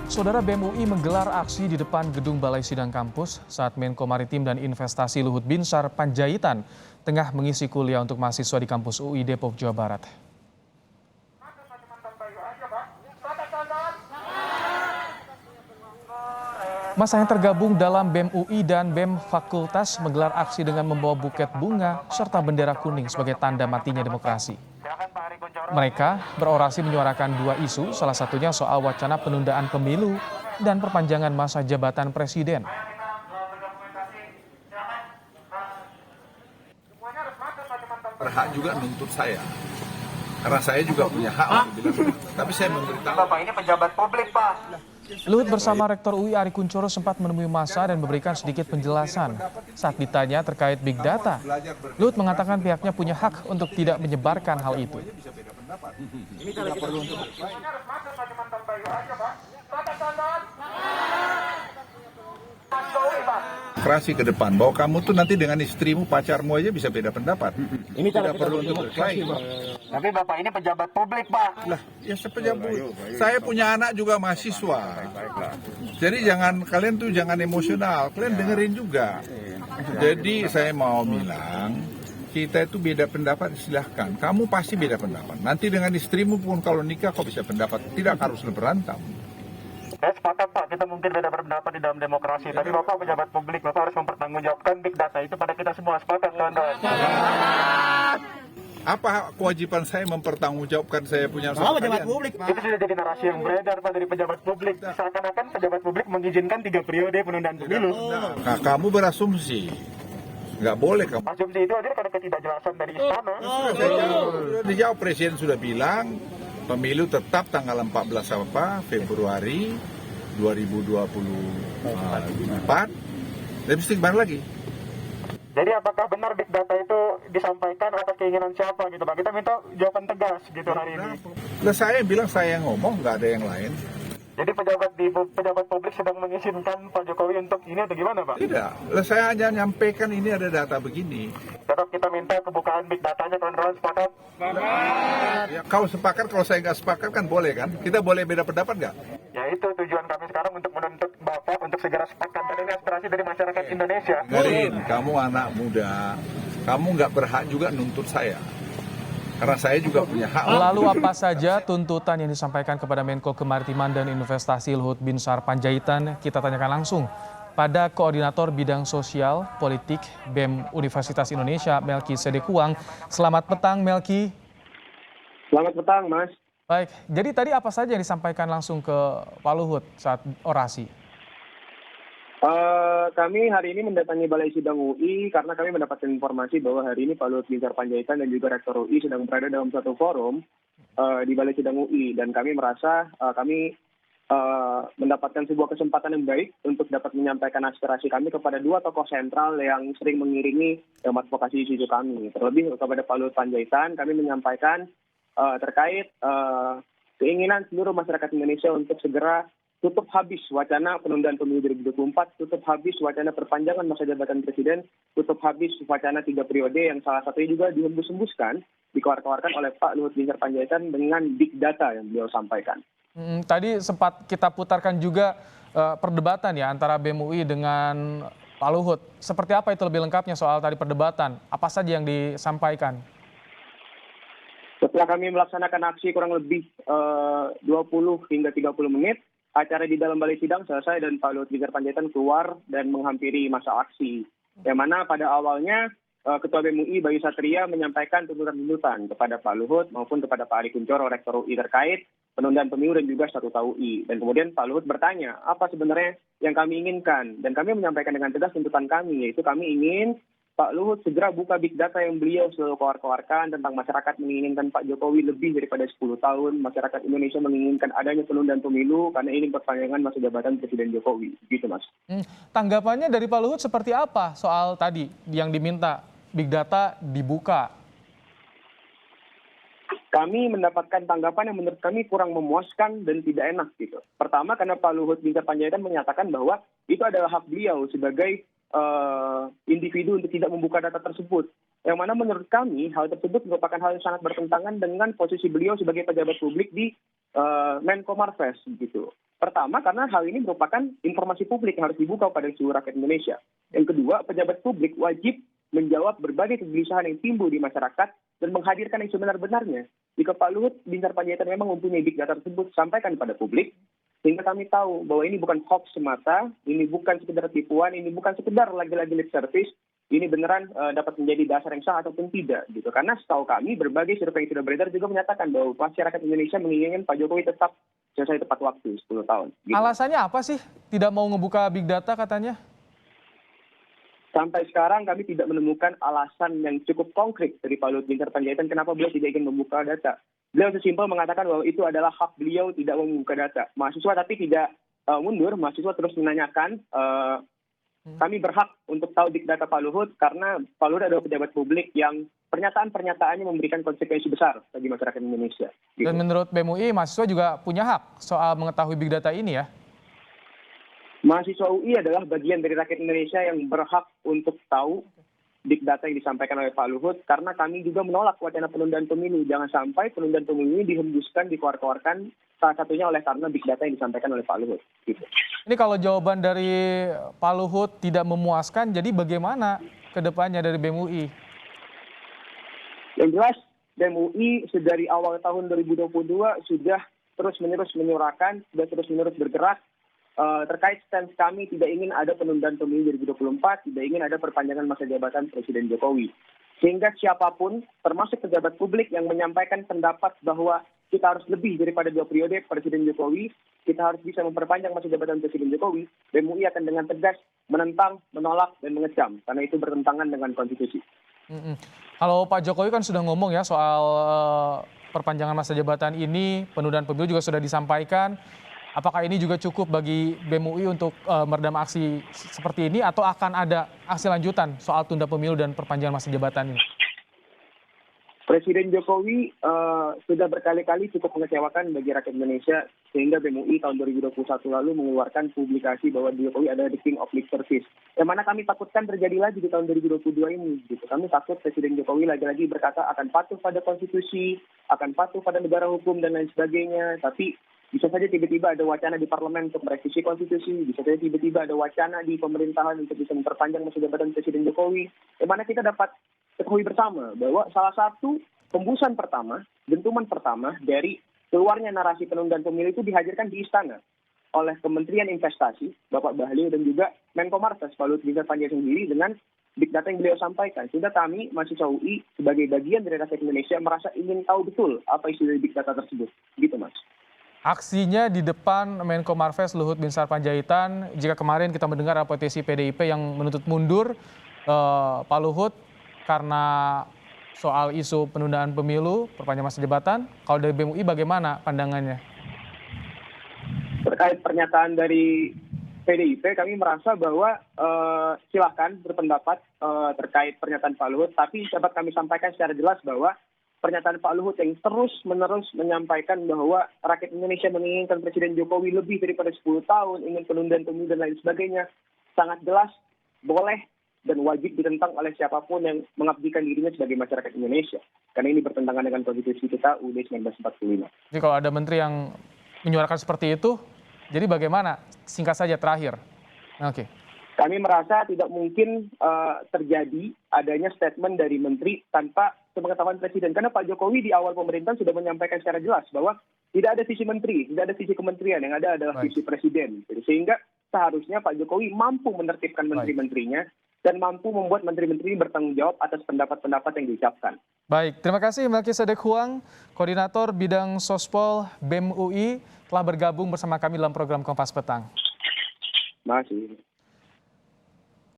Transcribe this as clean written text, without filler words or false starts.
Saudara, BEM UI menggelar aksi di depan gedung Balai Sidang Kampus saat Menko Maritim dan Investasi Luhut Binsar Panjaitan tengah mengisi kuliah untuk mahasiswa di kampus UI Depok, Jawa Barat. Masa yang tergabung dalam BEM UI dan BEM Fakultas menggelar aksi dengan membawa buket bunga serta bendera kuning sebagai tanda matinya demokrasi. Mereka berorasi menyuarakan dua isu, salah satunya soal wacana penundaan pemilu dan perpanjangan masa jabatan presiden. Berhak juga nuntut saya, karena saya juga punya hak untuk bilang, tapi saya memberitahu. Bapak ini pejabat publik, Pak. Luhut bersama Rektor UI Ari Kunchoro sempat menemui massa dan memberikan sedikit penjelasan. Saat ditanya terkait Big Data, Luhut mengatakan pihaknya punya hak untuk tidak menyebarkan hal itu. Ini tidak perlu untuk demokrasi ke depan, bahwa kamu tuh nanti dengan istrimu, pacarmu aja bisa beda pendapat. Ini tidak perlu untuk berkelahi. Tapi Bapak ini pejabat publik, Pak. Lah, ya saya punya anak juga mahasiswa. Jadi kalian tuh jangan emosional, kalian dengerin juga. Jadi saya mau bilang, kita itu beda pendapat silahkan. Kamu pasti beda pendapat. Nanti dengan istrimu pun kalau nikah kok bisa pendapat, tidak harus berantem. Saya sepakat, Pak, kita mungkin beda berpendapat di dalam demokrasi. Tapi Bapak pejabat publik, Bapak harus mempertanggungjawabkan Big Data itu pada kita semua. Sepakat, kawan-kawan. Apa kewajiban saya mempertanggungjawabkan saya punya Pejabat publik, Pak. Itu sudah jadi narasi yang beredar, Pak, dari pejabat publik. Seakan-akan pejabat publik mengizinkan 3 periode penundaan pemilu. Nah, kamu berasumsi. Nggak boleh kamu. Asumsi itu hadir karena ketidakjelasan dari istana. Dijawab, Presiden sudah bilang pemilu tetap tanggal 14 Februari 2024. Dan mesti gimana lagi? Jadi apakah benar Big Data itu disampaikan atas keinginan siapa gitu, Pak? Kita minta jawaban tegas gitu hari ini. Lah saya bilang saya yang ngomong, nggak ada yang lain. Jadi pejabat publik sedang mengizinkan Pak Jokowi untuk ini atau gimana, Pak? Tidak. Lah saya hanya nyampaikan ini ada data begini. Tetap kita minta kebukaan Big Datanya, kawan-kawan, sepakat? Ya, kalau sepakat, kalau saya nggak sepakat kan boleh kan? Kita boleh beda pendapat nggak? Ya itu tujuan kami sekarang untuk menuntut Bapak untuk segera sepakat. Dan ini aspirasi dari masyarakat Indonesia. Garin, kamu anak muda, kamu nggak berhak juga nuntut saya. Karena saya juga punya hak. Lalu apa saja tuntutan yang disampaikan kepada Menko Kemaritiman dan Investasi Luhut Binsar Panjaitan? Kita tanyakan langsung pada Koordinator Bidang Sosial Politik BEM Universitas Indonesia, Melki Sedekuang. Selamat petang, Melki. Selamat petang, Mas. Baik, jadi tadi apa saja yang disampaikan langsung ke Pak Luhut saat orasi? Kami hari ini mendatangi Balai Sidang UI karena kami mendapatkan informasi bahwa hari ini Pak Luhut Binsar Panjaitan dan juga Rektor UI sedang berada dalam satu forum di Balai Sidang UI, dan kami merasa kami mendapatkan sebuah kesempatan yang baik untuk dapat menyampaikan aspirasi kami kepada dua tokoh sentral yang sering mengiringi advokasi isu kami. Terlebih kepada Pak Luhut Panjaitan, kami menyampaikan terkait keinginan seluruh masyarakat Indonesia untuk segera tutup habis wacana penundaan pemilu 2024, tutup habis wacana perpanjangan masa jabatan presiden, tutup habis wacana 3 periode yang salah satunya juga dihembus-hembuskan, dikeluarkan oleh Pak Luhut Binsar Panjaitan dengan Big Data yang beliau sampaikan. Tadi sempat kita putarkan juga perdebatan ya antara BEM UI dengan Pak Luhut. Seperti apa itu lebih lengkapnya soal tadi perdebatan? Apa saja yang disampaikan? Setelah kami melaksanakan aksi kurang lebih 20 hingga 30 menit, acara di dalam Balai Sidang selesai dan Pak Luhut Binsar Panjaitan keluar dan menghampiri masa aksi. Yang mana pada awalnya Ketua BEM UI Bayu Satria menyampaikan tuntutan-tuntutan kepada Pak Luhut maupun kepada Pak Ari Kunchoro, Rektor UI terkait penundaan pemilu dan juga statuta UI. Dan kemudian Pak Luhut bertanya, apa sebenarnya yang kami inginkan? Dan kami menyampaikan dengan tegas tuntutan kami, yaitu kami ingin Pak Luhut segera buka Big Data yang beliau selalu keluarkan tentang masyarakat menginginkan Pak Jokowi lebih daripada 10 tahun, masyarakat Indonesia menginginkan adanya penundaan pemilu karena ini perpanjangan masa jabatan Presiden Jokowi. Gitu, Mas. Tanggapannya dari Pak Luhut seperti apa soal tadi yang diminta Big Data dibuka? Kami mendapatkan tanggapan yang menurut kami kurang memuaskan dan tidak enak gitu. Pertama karena Pak Luhut Binsar Panjaitan menyatakan bahwa itu adalah hak beliau sebagai individu untuk tidak membuka data tersebut. Yang mana menurut kami hal tersebut merupakan hal yang sangat bertentangan dengan posisi beliau sebagai pejabat publik di Menko Marves gitu. Pertama, karena hal ini merupakan informasi publik yang harus dibuka pada seluruh rakyat Indonesia. Yang kedua, pejabat publik wajib menjawab berbagai kegelisahan yang timbul di masyarakat dan menghadirkan yang sebenar-benarnya. Jika Pak Luhut Binsar Panjaitan memang mempunyai big data tersebut, sampaikan pada publik, sehingga kami tahu bahwa ini bukan hoax semata, ini bukan sekedar tipuan, ini bukan sekedar lagi-lagi lip service, ini beneran dapat menjadi dasar yang sah ataupun tidak. Gitu. Karena setahu kami, berbagai survei yang sudah beredar juga menyatakan bahwa masyarakat Indonesia menginginkan Pak Jokowi tetap selesai tepat waktu 10 tahun. Gitu. Alasannya apa sih tidak mau ngebuka big data katanya? Sampai sekarang kami tidak menemukan alasan yang cukup konkret dari Pak Luhut Binsar Panjaitan kenapa beliau tidak ingin membuka data. Beliau sesimpel mengatakan bahwa itu adalah hak beliau tidak mau membuka data. Mahasiswa tapi tidak mundur, mahasiswa terus menanyakan, kami berhak untuk tahu big data Pak Luhut karena Pak Luhut adalah pejabat publik yang pernyataan-pernyataannya memberikan konsekuensi besar bagi masyarakat Indonesia. Gitu. Dan menurut BEM UI, mahasiswa juga punya hak soal mengetahui big data ini ya? Mahasiswa UI adalah bagian dari rakyat Indonesia yang berhak untuk tahu big data yang disampaikan oleh Pak Luhut karena kami juga menolak wacana penundaan pemilu. Jangan sampai penundaan pemilu ini dihembuskan, dikeluar-keluarkan salah satunya oleh karena big data yang disampaikan oleh Pak Luhut. Gitu. Ini kalau jawaban dari Pak Luhut tidak memuaskan, jadi bagaimana ke depannya dari BEM UI? Yang jelas, BEM UI dari awal tahun 2022 sudah terus-menerus menyuarakan, sudah terus-menerus bergerak terkait stance kami tidak ingin ada penundaan pemilu 2024, tidak ingin ada perpanjangan masa jabatan Presiden Jokowi. Sehingga siapapun, termasuk pejabat publik yang menyampaikan pendapat bahwa kita harus lebih daripada 2 periode Presiden Jokowi, kita harus bisa memperpanjang masa jabatan Presiden Jokowi, BEM UI akan dengan tegas menentang, menolak, dan mengecam, karena itu bertentangan dengan konstitusi. Kalau Pak Jokowi kan sudah ngomong ya soal perpanjangan masa jabatan ini, penundaan pemilu juga sudah disampaikan. Apakah ini juga cukup bagi BEM UI untuk meredam aksi seperti ini atau akan ada aksi lanjutan soal tunda pemilu dan perpanjangan masa jabatan ini? Presiden Jokowi sudah berkali-kali cukup mengecewakan bagi rakyat Indonesia sehingga BEM UI tahun 2021 lalu mengeluarkan publikasi bahwa Jokowi adalah the king of lip service. Yang mana kami takutkan terjadi lagi di tahun 2022 ini. Gitu. Kami takut Presiden Jokowi lagi-lagi berkata akan patuh pada konstitusi, akan patuh pada negara hukum dan lain sebagainya. Tapi bisa saja tiba-tiba ada wacana di parlemen untuk merevisi konstitusi, bisa saja tiba-tiba ada wacana di pemerintahan untuk bisa memperpanjang masa jabatan Presiden Jokowi. Yang mana kita dapat ketahui bersama bahwa salah satu hembusan pertama, dentuman pertama dari keluarnya narasi penundaan pemilu itu dihadirkan di istana oleh Kementerian Investasi, Bapak Bahlil dan juga Menko Marves, Pak Luhut Binsar Panjaitan sendiri dengan big data yang beliau sampaikan. Sudah kami, mahasiswa UI, sebagai bagian dari rakyat Indonesia merasa ingin tahu betul apa isi dari big data tersebut. Gitu, Mas. Aksinya di depan Menko Marves Luhut Binsar Panjaitan, jika kemarin kita mendengar ada petisi PDIP yang menuntut mundur Pak Luhut karena soal isu penundaan pemilu, perpanjangan masa jabatan, kalau dari BEM UI bagaimana pandangannya? Terkait pernyataan dari PDIP, kami merasa bahwa silakan berpendapat terkait pernyataan Pak Luhut, tapi dapat kami sampaikan secara jelas bahwa pernyataan Pak Luhut yang terus-menerus menyampaikan bahwa rakyat Indonesia menginginkan Presiden Jokowi lebih daripada 10 tahun, ingin penundaan pemilu dan lain sebagainya, sangat jelas, boleh dan wajib ditentang oleh siapapun yang mengabdikan dirinya sebagai masyarakat Indonesia. Karena ini bertentangan dengan konstitusi kita UUD 1945. Jadi kalau ada menteri yang menyuarakan seperti itu, jadi bagaimana? Singkat saja terakhir. Oke. Kami merasa tidak mungkin terjadi adanya statement dari menteri tanpa sepengetahuan Presiden. Karena Pak Jokowi di awal pemerintahan sudah menyampaikan secara jelas bahwa tidak ada visi menteri, tidak ada visi kementerian, yang ada adalah visi Presiden. Jadi, sehingga seharusnya Pak Jokowi mampu menertibkan menteri-menterinya dan mampu membuat menteri-menteri bertanggung jawab atas pendapat-pendapat yang diucapkan. Baik, terima kasih Melkisedek Huang, Koordinator Bidang Sospol BEM UI telah bergabung bersama kami dalam program Kompas Petang. Terima kasih.